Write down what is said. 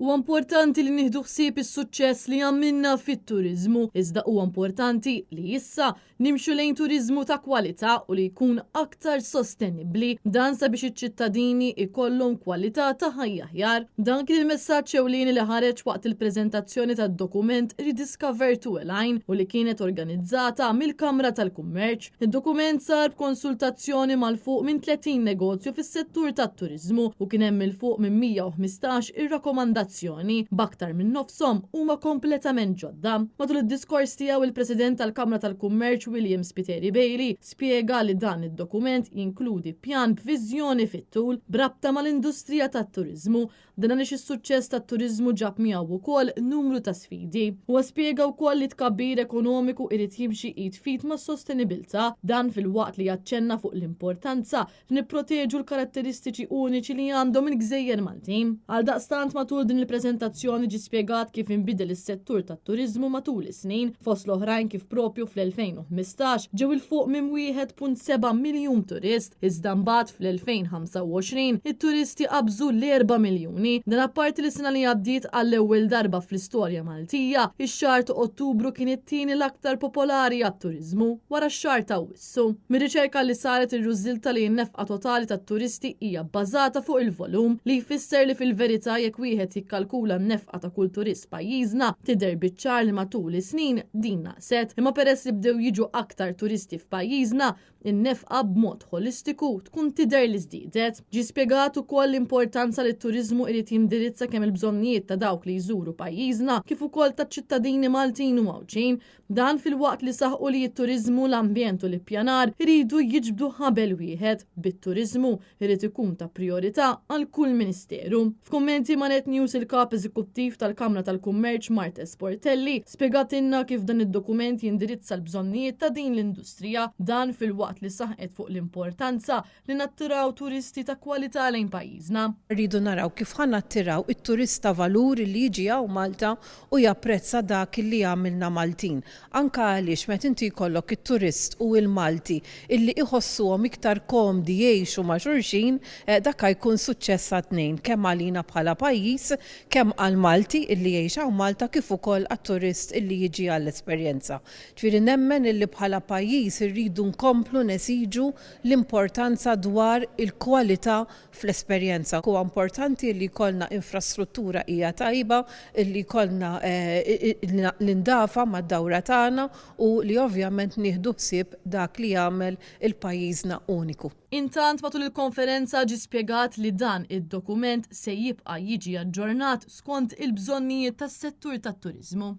Huwa importanti li nieħdu ħsieb is-suċċess li għamilna fit-turiżmu, iżda huwa importanti li issa nimxu lejn turiżmu ta' kwalità u li jkun aktar sostenibbli, dan sabiex iċ-ċittadini ikollhom kwalità ta' ħajja aħjar. Dan kien il-messaġġ ewlieni li ħareġ waqt il-preżentazzjoni tad-dokument Rediscover to Align u li kienet organizzata mill-Kamra tal-Kummerċ. Id-dokument sar b'konsultazzjoni mal-fuq minn 30 negozju fis-settur tat-turiżmu u kien hemm il-fuq minn 115 ir-rakkomandazzjoni b'aktar minn nofshom huma kompletament ġodda. Matul id-diskors tiegħu il-President tal-Kamra tal-Kummerċ William Spiteri Bailey spjega li dan id-dokument jinkludi pjan b'viżjoni fit-tul brabta mal-industrija tat-turiżmu. Dan għaliex is-suċċess tat-turiżmu ġab miegħu wkoll numru ta' sfidi. Huwa spjega wkoll li tkabbir ekonomiku irid jimxi id fit mas-sostenibilità, dan fil-waqt li jaċċenna fuq l-importanza li nipproteġu l-karatteristiċi uniċi li għandhom il-Gżejjer Maltin. Għaldaqstant matul din il-preżentazzjoni ġie spjegat kif inbidel is-settur tat-turiżmu matul is-snin, fost l-oħrajn kif propju fl-2015 ġew il-fuq minn 1.7 miljun turist, iżda mbagħad fl-2025 it-turisti qabżu l-4 miljuni. Dan apparti li sena li għaddiet għall-ewwel darba fl-istorja Maltija, ix-xahar ta' Ottubru kien it-tieni l-aktar popolari għat-turiżmu wara x-xahar ta' Awwissu. Mir-riċerka li saret ir-riżulta li n-nefqa totali tat-turisti hija bbażata fuq il-volum li jfisser li fil-verità jekk wieħed jikkalkula n-nefqa ta' kull turist pajjiżna tidher biċ-ċar li matul is-snin din naqset, imma peress li bdew jiġu aktar turisti f'pajjiżna in-nefqa b'mod holistiku tkun tidher li żdiedet. Ġie spjegat ukoll l-importanza li t-turiżmu irid jindirizza kemm il-bżonnijiet ta' dawk li jżuru pajjiżna kif ukoll taċ-ċittadini Maltin u mawġin, dan fil-waqt li saħqu li t-turiżmu, l-ambjent u l-ippjanar iridu jiġbdu ħabel wieħed. Bit-turiżmu irid ikun ta' priorità għal kull ministeru. F'kummenti ma' Net News il-kap eżekuttiv tal-Kamra tal-Kummerċ Marta Sportelli spjegatilna kif dan id-dokument jindirizza l-bżonnijiet ta' din l-industrija, dan fil-waqt li saħqet fuq l-importanza li nattiraw turisti ta' kwalità lejn pajjiżna. Rridu naraw kif nattiraw it-turista valur li jiġi hawn Malta u japprezza dak li għamilna Maltin. Anka għaliex meta inti jkollok it-turist u l-Malti illi iħossuhom iktar komdi jgħixu ma' xulxin, dak jkun suċċess għat-tnejn kemm għalina bħala pajjiż, kemm għall-Malti illi jgħix hawn Malta kif ukoll għat-turist illi jiġi għall-esperjenza. Ġifieri nemmen illi bħala pajjiż irridu nkomplu nesiġu l-importanza dwar il-kwalità fl-esperjenza. Huwa importanti li jkollna infrastruttura hija tajba, li jkollna l-indafa mad-dawra tagħna u li ovvjament nieħdu ħsieb dak li jagħmel il-pajjiżna uniku. Intant matul il-konferenza ġie spjegat li dan id-dokument se jibqa' jiġi aġġornat skont il-bżonnijiet tas-settur tat-turiżmu.